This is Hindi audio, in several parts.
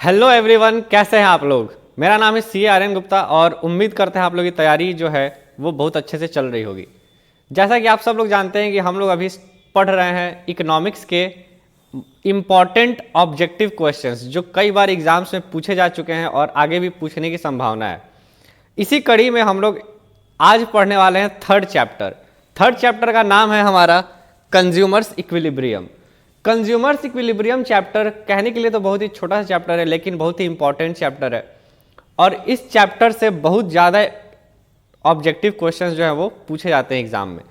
हेलो एवरीवन, कैसे हैं आप लोग। मेरा नाम है CARN गुप्ता और उम्मीद करते हैं आप लोग की तैयारी जो है वो बहुत अच्छे से चल रही होगी। जैसा कि आप सब लोग जानते हैं कि हम लोग अभी पढ़ रहे हैं इकोनॉमिक्स के इम्पॉर्टेंट ऑब्जेक्टिव क्वेश्चंस जो कई बार एग्जाम्स में पूछे जा चुके हैं और आगे भी पूछने की संभावना है। इसी कड़ी में हम लोग आज पढ़ने वाले हैं थर्ड चैप्टर का नाम है हमारा consumers equilibrium. Consumers equilibrium chapter कहने के लिए तो बहुत ही छोटा सा चैप्टर है, लेकिन बहुत ही इंपॉर्टेंट चैप्टर है और इस चैप्टर से बहुत ज़्यादा ऑब्जेक्टिव क्वेश्चंस जो है वो पूछे जाते हैं एग्जाम में।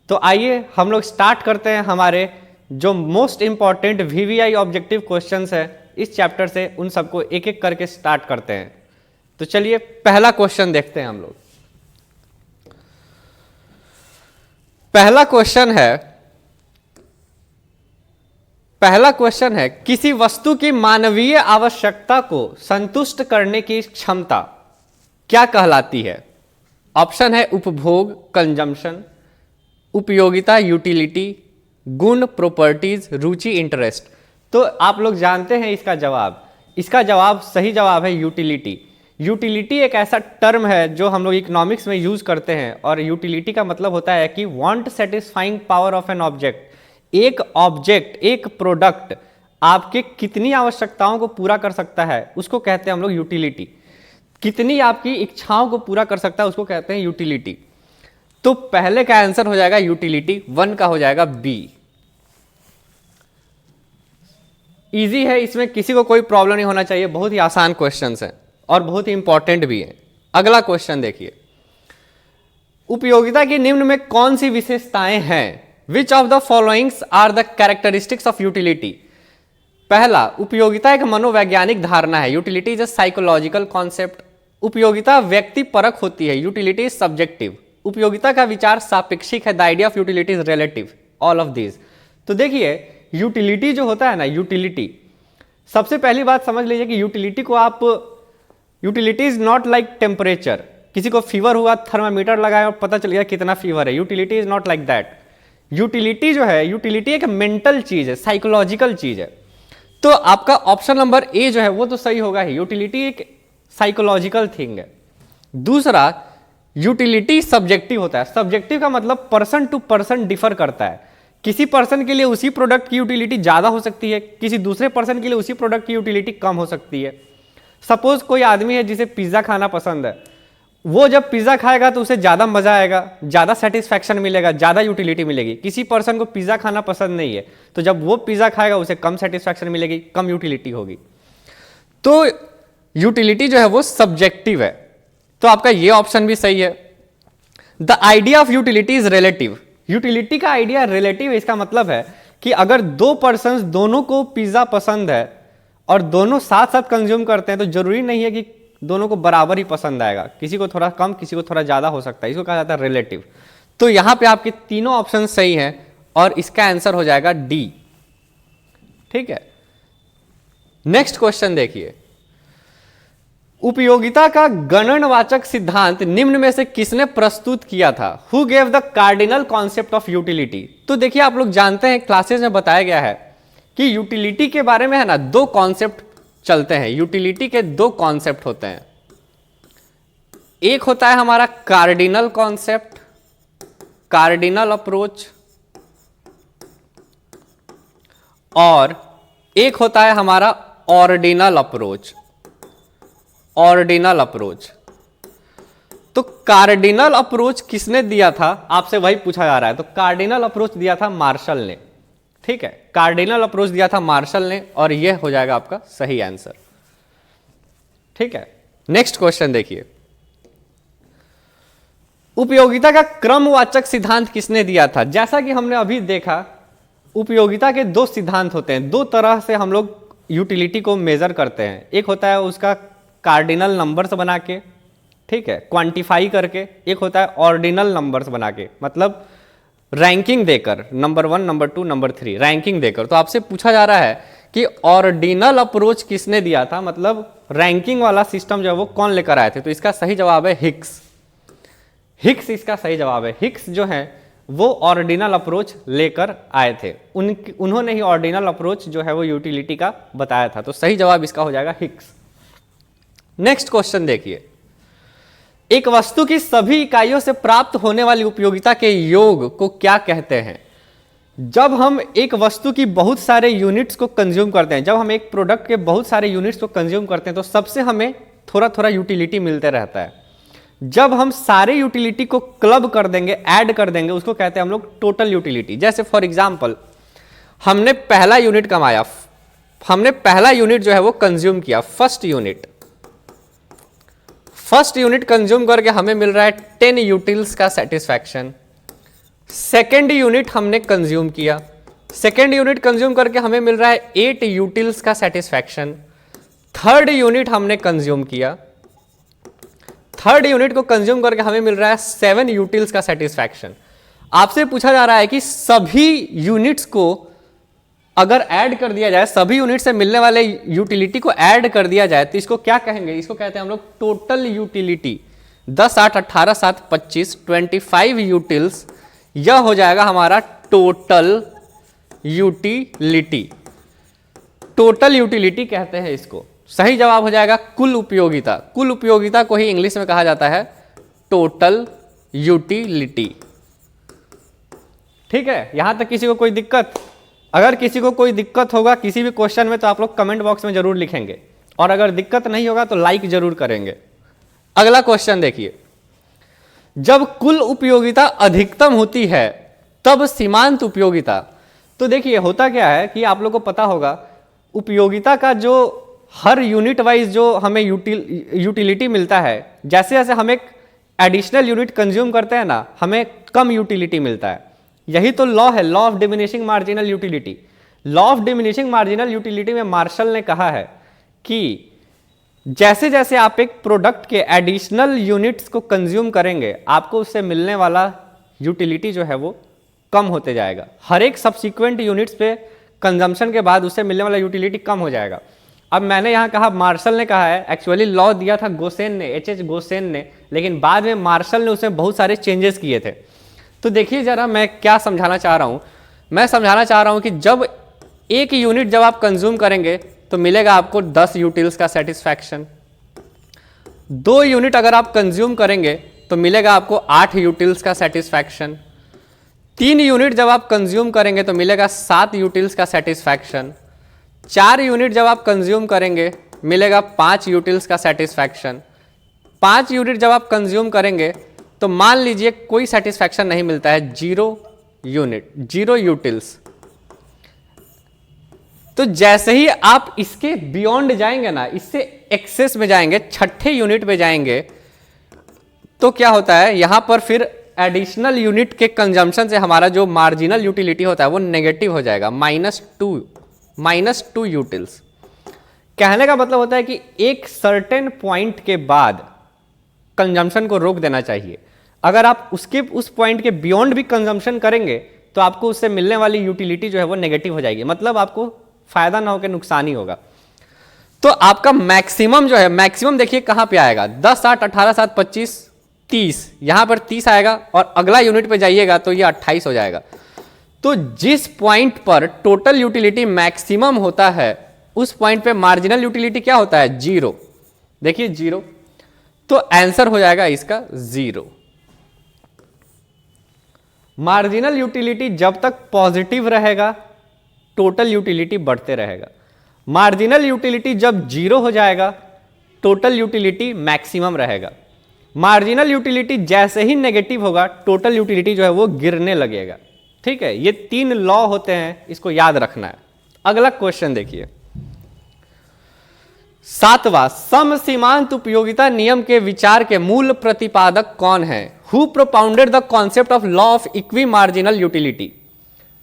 तो आइए हम लोग स्टार्ट करते हैं हमारे जो most important VVI objective questions है इस चैप्टर से, उन सबको एक एक करके स्टार्ट करते हैं। तो चलिए पहला क्वेश्चन देखते हैं हम लोग। पहला क्वेश्चन है किसी वस्तु की मानवीय आवश्यकता को संतुष्ट करने की क्षमता क्या कहलाती है। ऑप्शन है उपभोग कंजम्पशन, उपयोगिता यूटिलिटी, गुण प्रॉपर्टीज, रुचि इंटरेस्ट। तो आप लोग जानते हैं इसका जवाब सही जवाब है यूटिलिटी। यूटिलिटी एक ऐसा टर्म है जो हम लोग इकोनॉमिक्स में यूज करते हैं और यूटिलिटी का मतलब होता है कि want satisfying power of an object. एक ऑब्जेक्ट, एक प्रोडक्ट आपके कितनी आवश्यकताओं को पूरा कर सकता है उसको कहते हैं हम लोग यूटिलिटी। कितनी आपकी इच्छाओं को पूरा कर सकता है उसको कहते हैं यूटिलिटी। तो पहले का आंसर हो जाएगा यूटिलिटी, 1 का हो जाएगा बी। इजी है, इसमें किसी को कोई प्रॉब्लम नहीं होना चाहिए, बहुत ही आसान क्वेश्चंस है और बहुत ही इंपॉर्टेंट भी है। अगला क्वेश्चन देखिए, उपयोगिता की निम्न में कौन सी विशेषताएं हैं। Which of the followings are the characteristics of utility? पहला, उपयोगिता एक मनोवैज्ञानिक धारणा है। Utility is a psychological concept. उपयोगिता व्यक्ति परक होती है। Utility is subjective. उपयोगिता का विचार सापेक्षिक है। The idea of utility is relative. All of this. तो देखिए यूटिलिटी जो होता है ना, यूटिलिटी सबसे पहली बात समझ लीजिए कि यूटिलिटी को आप, utility is not like temperature. किसी को फीवर हुआ, थर्मामीटर लगाया और पता चल गया कितना फीवर है। Utility is not like that. Utility जो है, यूटिलिटी एक मेंटल चीज है, साइकोलॉजिकल चीज है। तो आपका ऑप्शन नंबर ए जो है वो तो सही होगा ही। यूटिलिटी एक साइकोलॉजिकल थिंग है। दूसरा, यूटिलिटी सब्जेक्टिव होता है। सब्जेक्टिव का मतलब पर्सन टू पर्सन डिफर करता है। किसी पर्सन के लिए उसी प्रोडक्ट की यूटिलिटी ज्यादा हो सकती है, किसी दूसरे पर्सन के लिए उसी प्रोडक्ट की यूटिलिटी कम हो सकती है। सपोज कोई आदमी है जिसे पिज्जा खाना पसंद है, वो जब पिज्जा खाएगा तो उसे ज्यादा मजा आएगा, ज्यादा सेटिस्फैक्शन मिलेगा, ज्यादा यूटिलिटी मिलेगी। किसी पर्सन को पिज्जा खाना पसंद नहीं है तो जब वो पिज्जा खाएगा उसे कम सेटिस्फैक्शन मिलेगी, कम यूटिलिटी होगी। तो यूटिलिटी जो है वो सब्जेक्टिव है। तो आपका ये ऑप्शन भी सही है। The idea of utility is relative. Utility का आइडिया रिलेटिव है। इसका मतलब है कि अगर दो पर्सन दोनों को पिज्जा पसंद है और दोनों साथ साथ कंज्यूम करते हैं तो जरूरी नहीं है कि दोनों को बराबर ही पसंद आएगा। किसी को थोड़ा कम, किसी को थोड़ा ज्यादा हो सकता है। इसको कहा जाता है रिलेटिव। तो यहां पे आपके तीनों ऑप्शन सही हैं और इसका आंसर हो जाएगा डी। ठीक है, नेक्स्ट क्वेश्चन देखिए, उपयोगिता का गणनवाचक सिद्धांत निम्न में से किसने प्रस्तुत किया था। Who gave the cardinal concept of utility. तो देखिए आप लोग जानते हैं, क्लासेस में बताया गया है कि यूटिलिटी के बारे में है ना, दो कॉन्सेप्ट चलते हैं। यूटिलिटी के दो कॉन्सेप्ट होते हैं। एक होता है हमारा कार्डिनल कॉन्सेप्ट, कार्डिनल अप्रोच, और एक होता है हमारा ऑर्डिनल अप्रोच, ऑर्डिनल अप्रोच। तो कार्डिनल अप्रोच किसने दिया था, आपसे वही पूछा जा रहा है। तो कार्डिनल अप्रोच दिया था मार्शल ने। ठीक है, कार्डिनल अप्रोच दिया था मार्शल ने और यह हो जाएगा आपका सही आंसर। ठीक है, नेक्स्ट क्वेश्चन देखिए, उपयोगिता का क्रमवाचक सिद्धांत किसने दिया था। जैसा कि हमने अभी देखा, उपयोगिता के दो सिद्धांत होते हैं। दो तरह से हम लोग यूटिलिटी को मेजर करते हैं। एक होता है उसका कार्डिनल नंबर्स बना के, ठीक है, क्वांटिफाई करके। एक होता है ऑर्डिनल नंबर्स बना के, मतलब रैंकिंग देकर, नंबर 1, नंबर 2, नंबर 3 रैंकिंग देकर। तो आपसे पूछा जा रहा है कि ऑर्डिनल अप्रोच किसने दिया था, मतलब रैंकिंग वाला सिस्टम जो है वो कौन लेकर आए थे। तो इसका सही जवाब है हिक्स। हिक्स इसका सही जवाब है। हिक्स जो है वो ऑर्डिनल अप्रोच लेकर आए थे। उन्होंने ही ऑर्डिनल अप्रोच जो है वो यूटिलिटी का बताया था। तो सही जवाब इसका हो जाएगा हिग्स। नेक्स्ट क्वेश्चन देखिए, एक वस्तु की सभी इकाइयों से प्राप्त होने वाली उपयोगिता के योग को क्या कहते हैं? जब हम एक वस्तु की बहुत सारे यूनिट्स को कंज्यूम करते हैं, जब हम एक प्रोडक्ट के बहुत सारे यूनिट्स को कंज्यूम करते हैं, तो सबसे हमें थोड़ा थोड़ा यूटिलिटी मिलते रहता है। जब हम सारे यूटिलिटी को क्लब कर देंगे, ऐड कर देंगे, उसको कहते हैं हम लोग टोटल यूटिलिटी। जैसे फॉर एग्जांपल, हमने पहला यूनिट कमाया, हमने पहला यूनिट जो है वो कंज्यूम किया, फर्स्ट यूनिट कंज्यूम करके हमें मिल रहा है 10 यूटिल्स का सेटिस्फैक्शन। सेकेंड यूनिट हमने कंज्यूम किया, सेकेंड यूनिट कंज्यूम करके हमें मिल रहा है 8 यूटिल्स का सेटिस्फैक्शन। थर्ड यूनिट हमने कंज्यूम किया, थर्ड यूनिट को कंज्यूम करके हमें मिल रहा है 7 यूटिल्स का सेटिस्फैक्शन। आपसे पूछा जा रहा है कि सभी यूनिट्स को अगर ऐड कर दिया जाए, सभी यूनिट से मिलने वाले यूटिलिटी को ऐड कर दिया जाए, तो इसको क्या कहेंगे? इसको कहते हैं हम लोग टोटल यूटिलिटी। 10 8 18 7 25 25 यूटिल्स, यह हो जाएगा हमारा टोटल यूटिलिटी। टोटल यूटिलिटी कहते हैं इसको। सही जवाब हो जाएगा कुल उपयोगिता। कुल उपयोगिता को ही इंग्लिश में कहा जाता है टोटल यूटिलिटी। ठीक है, यहां तक किसी को कोई दिक्कत? अगर किसी को कोई दिक्कत होगा किसी भी क्वेश्चन में तो आप लोग कमेंट बॉक्स में जरूर लिखेंगे, और अगर दिक्कत नहीं होगा तो लाइक जरूर करेंगे। अगला क्वेश्चन देखिए, जब कुल उपयोगिता अधिकतम होती है तब सीमांत उपयोगिता। तो देखिए होता क्या है कि आप लोग को पता होगा, उपयोगिता का जो हर यूनिट वाइज जो हमें यूटिलिटी मिलता है, जैसे जैसे हम एक एडिशनल यूनिट कंज्यूम करते हैं ना, हमें कम यूटिलिटी मिलता है। यही तो लॉ है, law of diminishing marginal utility. Law of diminishing marginal utility में मार्शल ने कहा है कि जैसे जैसे आप एक प्रोडक्ट के एडिशनल यूनिट्स को कंज्यूम करेंगे, आपको उससे मिलने वाला यूटिलिटी जो है वो कम होते जाएगा। हर एक सब्सिक्वेंट यूनिट्स पे कंजम्पशन के बाद उससे मिलने वाला यूटिलिटी कम हो जाएगा। अब मैंने यहाँ कहा मार्शल ने कहा है, एक्चुअली लॉ दिया था गोसेन ने, एच गोसेन ने, लेकिन बाद में मार्शल ने उसमें बहुत सारे चेंजेस किए थे। तो देखिए जरा मैं क्या समझाना चाह रहा हूँ। मैं समझाना चाह रहा हूँ कि जब एक यूनिट जब आप कंज्यूम करेंगे तो मिलेगा आपको 10 यूटिल्स का सेटिस्फैक्शन। 2 यूनिट अगर आप कंज्यूम करेंगे तो मिलेगा आपको 8 यूटिल्स का सेटिस्फैक्शन। 3 यूनिट जब आप कंज्यूम करेंगे तो मिलेगा 7 यूटिल्स का सेटिस्फैक्शन। 4 यूनिट जब आप कंज्यूम करेंगे मिलेगा 5 यूटिल्स का सेटिस्फैक्शन। 5 यूनिट जब आप कंज्यूम करेंगे तो मान लीजिए कोई सेटिस्फैक्शन नहीं मिलता है, 0 यूटिल्स। तो जैसे ही आप इसके बियॉन्ड जाएंगे ना, इससे एक्सेस में जाएंगे, छठे यूनिट पे जाएंगे, तो क्या होता है यहां पर फिर एडिशनल यूनिट के कंजम्पशन से हमारा जो मार्जिनल यूटिलिटी होता है वो नेगेटिव हो जाएगा, -2 यूटिल्स। कहने का मतलब होता है कि एक सर्टेन पॉइंट के बाद कंजम्पशन को रोक देना चाहिए। अगर आप उस पॉइंट के बियॉन्ड भी कंजम्पशन करेंगे तो आपको उससे मिलने वाली यूटिलिटी जो है वो नेगेटिव हो जाएगी, मतलब आपको फायदा ना होकर नुकसान ही होगा। तो आपका मैक्सिमम जो है, मैक्सिमम देखिए कहां पे आएगा, 10 8 18 7 25 30, यहां पर 30 आएगा और अगला यूनिट पे जाइएगा तो ये 28 हो जाएगा। तो जिस पॉइंट पर टोटल यूटिलिटी मैक्सिमम होता है उस पॉइंट पे मार्जिनल यूटिलिटी क्या होता है, 0। देखिए 0, तो आंसर हो जाएगा इसका 0। मार्जिनल यूटिलिटी जब तक पॉजिटिव रहेगा टोटल यूटिलिटी बढ़ते रहेगा। मार्जिनल यूटिलिटी जब 0 हो जाएगा टोटल यूटिलिटी मैक्सिमम रहेगा। मार्जिनल यूटिलिटी जैसे ही नेगेटिव होगा टोटल यूटिलिटी जो है वो गिरने लगेगा। ठीक है, ये 3 लॉ होते हैं, इसको याद रखना है। अगला क्वेश्चन देखिए, 7वां, सम सीमांत उपयोगिता नियम के विचार के मूल प्रतिपादक कौन है? Who propounded the concept of law of equi marginal utility.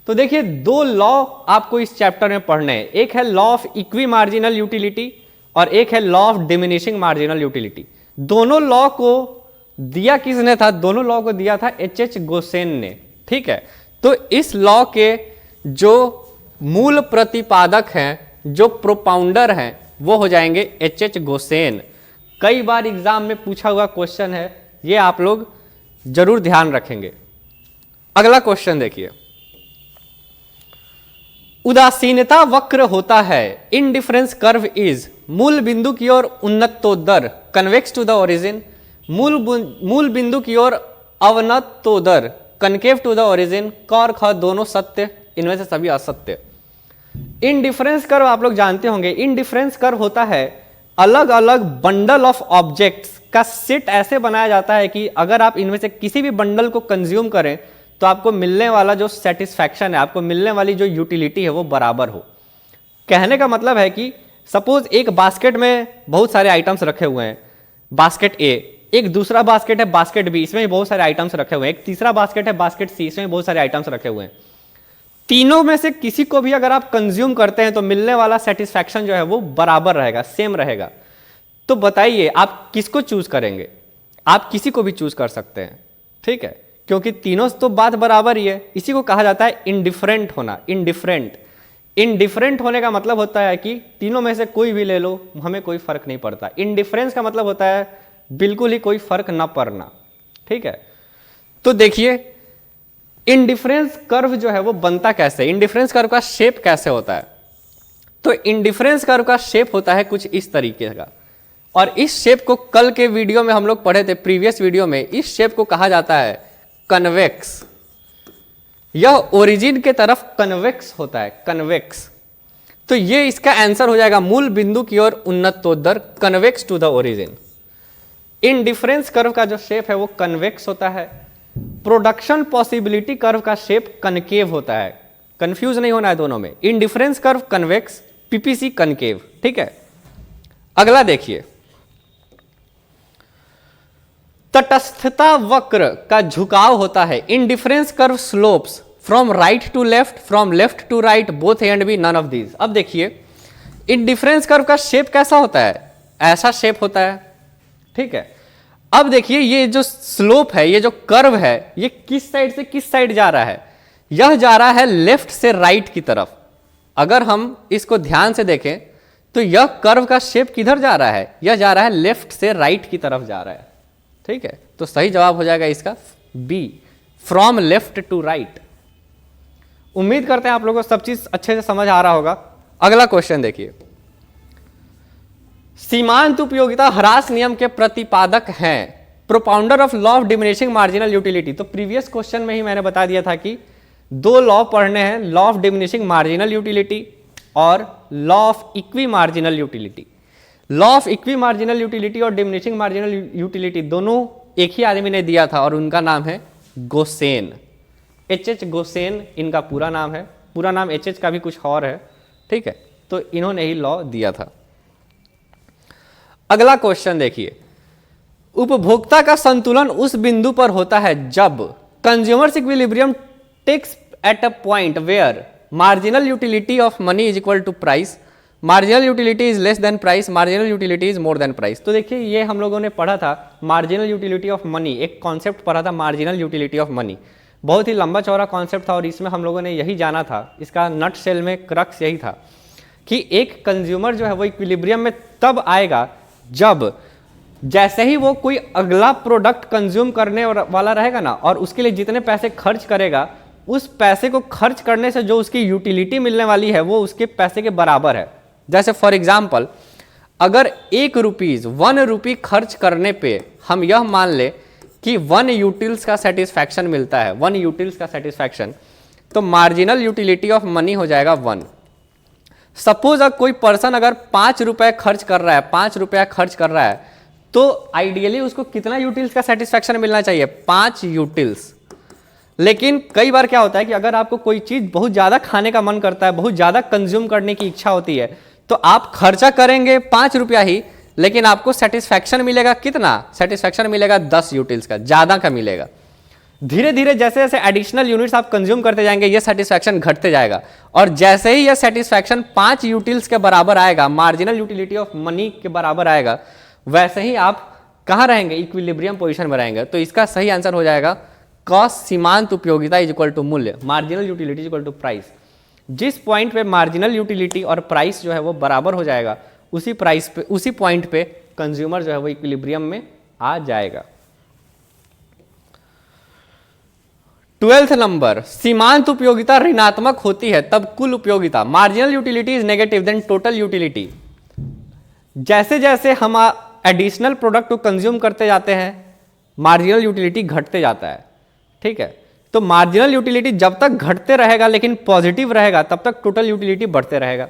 तो देखिए 2 लॉ आपको इस चैप्टर में पढ़ने हैं, एक है law of equi marginal utility और एक है law of diminishing marginal utility. दोनों लॉ को दिया किसने था? दोनों लॉ को दिया था एच गोसेन ने। ठीक है, तो इस लॉ के जो मूल प्रतिपादक हैं, जो प्रोपाउंडर हैं, वो हो जाएंगे एच गोसेन। कई बार एग्जाम में पूछा हुआ क्वेश्चन है, ये आप लोग जरूर ध्यान रखेंगे। अगला क्वेश्चन देखिए, उदासीनता वक्र होता है, इनडिफरेंस कर्व इज मूल बिंदु की ओर उन्नतोदर कन्वेक्स टू द ओरिजिन, मूल बिंदु की ओर अवनतोदर कनकेव टू द ओरिजिन, क और ख दोनों सत्य, इनमें से सभी असत्य। इनडिफरेंस कर्व आप लोग जानते होंगे, इनडिफरेंस कर्व होता है अलग अलग बंडल ऑफ ऑब्जेक्ट्स का सेट ऐसे बनाया जाता है कि अगर आप इनमें से किसी भी बंडल को कंज्यूम करें तो आपको मिलने वाला जो सेटिस्फैक्शन है, आपको मिलने वाली जो यूटिलिटी है वो बराबर हो। कहने का मतलब है कि सपोज एक बास्केट में बहुत सारे आइटम्स रखे हुए हैं, बास्केट ए, एक दूसरा बास्केट है बास्केट बी, इसमें बहुत सारे आइटम्स रखे हुए हैं, एक तीसरा बास्केट है बास्केट सी, इसमें बहुत सारे आइटम्स रखे हुए हैं। तीनों में से किसी को भी अगर आप कंज्यूम करते हैं तो मिलने वाला सेटिस्फैक्शन जो है वो बराबर रहेगा, सेम रहेगा। तो बताइए आप किसको चूज करेंगे? आप किसी को भी चूज कर सकते हैं, ठीक है, क्योंकि तीनों तो बात बराबर ही है। इसी को कहा जाता है इंडिफरेंट होना। इंडिफरेंट होने का मतलब होता है कि तीनों में से कोई भी ले लो, हमें कोई फर्क नहीं पड़ता। इंडिफरेंस का मतलब होता है बिल्कुल ही कोई फर्क ना पड़ना, ठीक है। तो देखिए इंडिफरेंस कर्व जो है वो बनता कैसे, इंडिफरेंस कर्व का शेप कैसे होता है? तो इंडिफरेंस कर्व का शेप होता है कुछ इस तरीके का, और इस शेप को कल के वीडियो में हम लोग पढ़े थे, प्रीवियस वीडियो में। इस शेप को कहा जाता है कन्वेक्स। यह ओरिजिन के तरफ कन्वेक्स होता है, कन्वेक्स। तो ये इसका आंसर हो जाएगा, मूल बिंदु की ओर उन्नतोदर convex to the origin. Indifference curve का जो शेप है वो कन्वेक्स होता है। प्रोडक्शन पॉसिबिलिटी कर्व का शेप कनकेव होता है। कंफ्यूज नहीं होना है दोनों में, indifference curve convex, PPC concave, ठीक है। अगला देखिए, तटस्थता वक्र का झुकाव होता है, indifference curve slopes from right to left, from left to right, both A and B, none of these. अब देखिए इंडिफरेंस कर्व का शेप कैसा होता है, ऐसा शेप होता है, ठीक है। अब देखिए ये जो स्लोप है, ये जो कर्व है, ये किस साइड से किस साइड जा रहा है? यह जा रहा है लेफ्ट से राइट की तरफ। अगर हम इसको ध्यान से देखें तो यह कर्व का शेप किधर जा रहा है? यह जा रहा है लेफ्ट से राइट की तरफ जा रहा है, ठीक है। तो सही जवाब हो जाएगा इसका B, from left to right. उम्मीद करते हैं आप लोगों को सब चीज अच्छे से समझ आ रहा होगा। अगला क्वेश्चन देखिए, सीमांत उपयोगिता ह्रास नियम के प्रतिपादक हैं, propounder of law of diminishing marginal utility. तो प्रीवियस क्वेश्चन में ही मैंने बता दिया था कि दो लॉ पढ़ने हैं, law of diminishing marginal utility और law of equi marginal utility. Law of equi marginal utility और डिमिनिशिंग मार्जिनल यूटिलिटी दोनों एक ही आदमी ने दिया था और उनका नाम है गोसेन, एच गोसेन इनका पूरा नाम है। पूरा नाम एच का भी कुछ और है, ठीक है। तो इन्होंने ही लॉ दिया था। अगला क्वेश्चन देखिए, उपभोक्ता का संतुलन उस बिंदु पर होता है जब consumers equilibrium takes at a point where marginal utility of money is equal to price, marginal utility is less than price, marginal utility is more than price. तो देखिए ये हम लोगों ने पढ़ा था मार्जिनल यूटिलिटी ऑफ मनी, एक कॉन्सेप्ट पढ़ा था मार्जिनल यूटिलिटी ऑफ मनी। बहुत ही लंबा चौड़ा कॉन्सेप्ट था और इसमें हम लोगों ने यही जाना था, इसका नट शेल में क्रक्स यही था कि एक कंज्यूमर जो है वो इक्विलिब्रियम में तब आएगा जब जैसे ही वो कोई अगला प्रोडक्ट कंज्यूम करने वाला रहेगा ना, और उसके लिए जितने पैसे खर्च करेगा, उस पैसे को खर्च करने से जो उसकी यूटिलिटी मिलने वाली है वो उसके पैसे के बराबर है। जैसे फॉर एग्जाम्पल, अगर 1 रुपीज 1 रुपी खर्च करने पे हम यह मान ले कि 1 यूटिल्स का सेटिस्फैक्शन मिलता है, 1 यूटिल्स का सेटिस्फैक्शन, तो मार्जिनल यूटिलिटी ऑफ मनी हो जाएगा 1। सपोज अगर कोई पर्सन अगर 5 रुपए खर्च कर रहा है, 5 रुपया खर्च कर रहा है, तो आइडियली उसको कितना यूटिल्स का सेटिस्फैक्शन मिलना चाहिए? 5 यूटिल्स। लेकिन कई बार क्या होता है कि अगर आपको कोई चीज बहुत ज्यादा खाने का मन करता है, बहुत ज्यादा कंज्यूम करने की इच्छा होती है, तो आप खर्चा करेंगे 5 रुपया ही, लेकिन आपको सेटिस्फैक्शन मिलेगा कितना? सेटिस्फैक्शन मिलेगा 10 यूटिल्स का, ज्यादा का मिलेगा। धीरे धीरे जैसे जैसे एडिशनल यूनिट्स आप कंज्यूम करते जाएंगे, ये सेटिस्फैक्शन घटते जाएगा, और जैसे ही यह सेटिस्फैक्शन 5 यूटिल्स के बराबर आएगा, मार्जिनल यूटिलिटी ऑफ मनी के बराबर आएगा, वैसे ही आप कहाँ रहेंगे? इक्विलिब्रियम पोजीशन में रहेंगे। तो इसका सही आंसर हो जाएगा कॉस्ट सीमांत उपयोगिता इज इक्वल टू मूल्य, marginal utility is equal to price. जिस पॉइंट पे मार्जिनल यूटिलिटी और प्राइस जो है वो बराबर हो जाएगा, उसी प्राइस पे, उसी पॉइंट पे कंज्यूमर जो है वो इक्विलिब्रियम में आ जाएगा। 12th नंबर, सीमांत उपयोगिता ऋणात्मक होती है तब कुल उपयोगिता, marginal utility is negative then total utility. जैसे जैसे हम एडिशनल प्रोडक्ट को कंज्यूम करते जाते हैं मार्जिनल यूटिलिटी घटते जाता है। ठीक है, तो मार्जिनल यूटिलिटी जब तक घटते रहेगा लेकिन पॉजिटिव रहेगा तब तक टोटल यूटिलिटी बढ़ते रहेगा।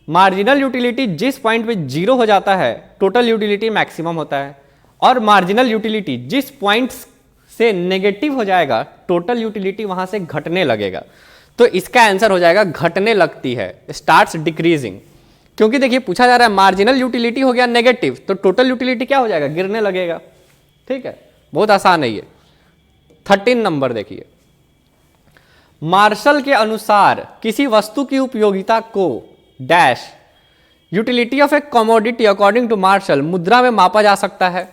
मार्जिनल यूटिलिटी जिस पॉइंट पे जीरो हो जाता है टोटल यूटिलिटी मैक्सिमम होता है, और मार्जिनल यूटिलिटी जिस पॉइंट से नेगेटिव हो जाएगा टोटल यूटिलिटी वहां से घटने लगेगा। तो इसका आंसर हो जाएगा घटने लगती है, स्टार्ट्स डिक्रीजिंग। क्योंकि देखिए पूछा जा रहा है मार्जिनल यूटिलिटी हो गया नेगेटिव तो टोटल यूटिलिटी क्या हो जाएगा, गिरने लगेगा। ठीक है, बहुत आसान है ये। 13 नंबर देखिए, मार्शल के अनुसार किसी वस्तु की उपयोगिता को dash utility of a commodity according to Marshall मुद्रा में मापा जा सकता है,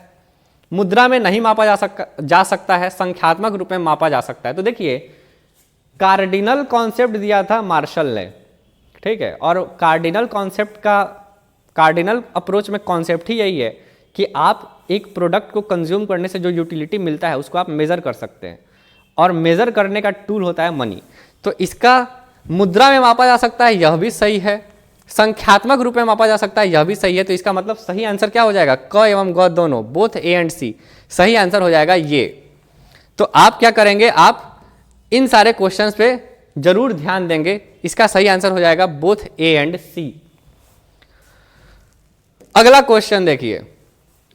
मुद्रा में नहीं मापा जा सकता है, संख्यात्मक रूप में मापा जा सकता है। तो देखिए कार्डिनल कॉन्सेप्ट दिया था मार्शल ने, ठीक है, और कार्डिनल कॉन्सेप्ट का, कार्डिनल अप्रोच में कॉन्सेप्ट ही यही है कि आप एक प्रोडक्ट को कंज्यूम करने से जो यूटिलिटी मिलता है उसको आप मेज़र कर सकते हैं, और मेज़र करने का टूल होता है मनी। तो इसका मुद्रा में मापा जा सकता है, यह भी सही है, संख्यात्मक रूप में मापा जा सकता है, यह भी सही है। तो इसका मतलब सही आंसर क्या हो जाएगा, क एवं ग दोनों, बोथ ए एंड सी, सही आंसर हो जाएगा ये। तो आप क्या करेंगे, आप इन सारे क्वेश्चंस पे जरूर ध्यान देंगे, इसका सही आंसर हो जाएगा बोथ ए एंड सी। अगला क्वेश्चन देखिए,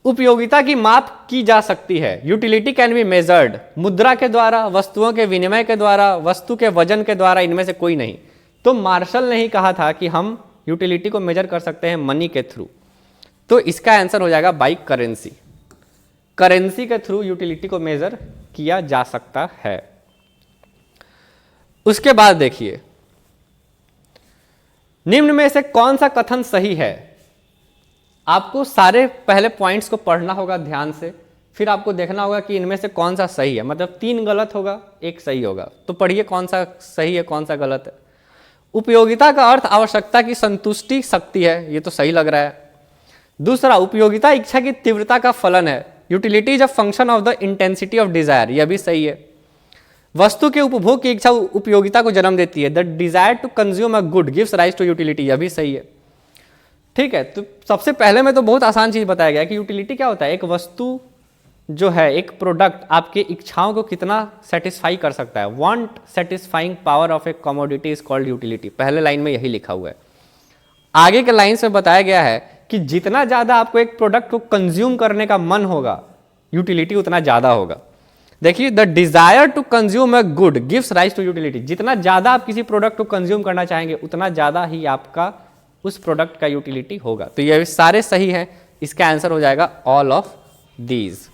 उपयोगिता की माप की जा सकती है, यूटिलिटी कैन बी मेजर्ड, मुद्रा के द्वारा, वस्तुओं के विनिमय के द्वारा, वस्तु के वजन के द्वारा, इनमें से कोई नहीं। तो मार्शल ने ही कहा था कि हम यूटिलिटी को मेजर कर सकते हैं मनी के थ्रू। तो इसका आंसर हो जाएगा बाई करेंसी, करेंसी के थ्रू यूटिलिटी को मेजर किया जा सकता है। उसके बाद देखिए, निम्न में से कौन सा कथन सही है। आपको सारे पहले पॉइंट्स को पढ़ना होगा ध्यान से, फिर आपको देखना होगा कि इनमें से कौन सा सही है, मतलब 3 गलत होगा 1 सही होगा। तो पढ़िए कौन सा सही है कौन सा गलत है। उपयोगिता का अर्थ आवश्यकता की संतुष्टि शक्ति है, ये तो सही लग रहा है। दूसरा, उपयोगिता इच्छा की तीव्रता का फलन है, utility is a function of the intensity of desire, यह भी सही है। वस्तु के उपभोग की इच्छा उपयोगिता को जन्म देती है, the desire to consume a good gives rise to utility, यह भी सही है। ठीक है, तो सबसे पहले में तो बहुत आसान चीज बताया गया कि यूटिलिटी क्या होता है, एक वस्तु जो है, एक प्रोडक्ट आपके इच्छाओं को कितना सेटिस्फाई कर सकता है। Want satisfying power of a commodity is called utility, पहले लाइन में यही लिखा हुआ है। आगे के लाइंस में बताया गया है कि जितना ज्यादा आपको एक प्रोडक्ट को कंज्यूम करने का मन होगा यूटिलिटी उतना ज्यादा होगा। देखिए, the desire to consume a good gives rise to utility, जितना ज्यादा आप किसी प्रोडक्ट को कंज्यूम करना चाहेंगे उतना ज्यादा ही आपका उस प्रोडक्ट का यूटिलिटी होगा। तो ये सारे सही हैं, इसका आंसर हो जाएगा ऑल ऑफ दीज।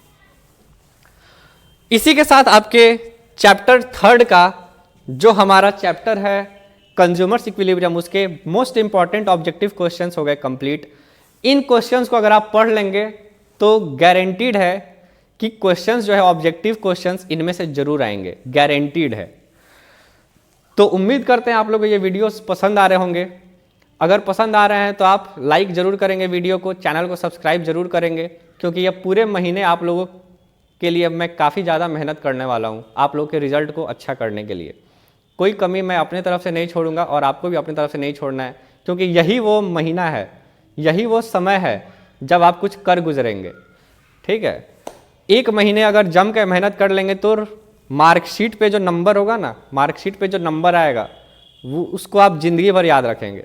इसी के साथ आपके चैप्टर 3 का जो हमारा चैप्टर है कंज्यूमर्स इक्विलिब्रियम, उसके मोस्ट इंपॉर्टेंट ऑब्जेक्टिव क्वेश्चंस हो गए कंप्लीट। इन क्वेश्चंस को अगर आप पढ़ लेंगे तो गारंटीड है कि क्वेश्चंस जो है ऑब्जेक्टिव क्वेश्चंस इनमें से जरूर आएंगे, गारंटीड है। तो उम्मीद करते हैं आप लोगों को ये वीडियोस पसंद आ रहे होंगे। अगर पसंद आ रहे हैं तो आप लाइक जरूर करेंगे वीडियो को, चैनल को सब्सक्राइब जरूर करेंगे, क्योंकि ये पूरे महीने आप लोगों के लिए मैं काफ़ी ज़्यादा मेहनत करने वाला हूँ आप लोग के रिजल्ट को अच्छा करने के लिए। कोई कमी मैं अपने तरफ से नहीं छोड़ूंगा और आपको भी अपनी तरफ से नहीं छोड़ना है, क्योंकि यही वो महीना है, यही वो समय है जब आप कुछ कर गुजरेंगे। ठीक है, 1 महीने अगर जम के मेहनत कर लेंगे तो मार्कशीट पे जो नंबर होगा ना, मार्कशीट पे जो नंबर आएगा वो उसको आप ज़िंदगी भर याद रखेंगे।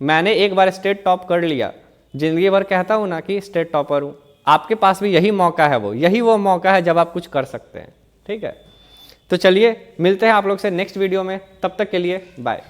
मैंने एक बार स्टेट टॉप कर लिया, ज़िंदगी भर कहता हूँ ना कि स्टेट टॉपर हूँ। आपके पास भी यही मौका है, यही वो मौका है जब आप कुछ कर सकते हैं। ठीक है, तो चलिए मिलते हैं आप लोग से नेक्स्ट वीडियो में, तब तक के लिए बाय।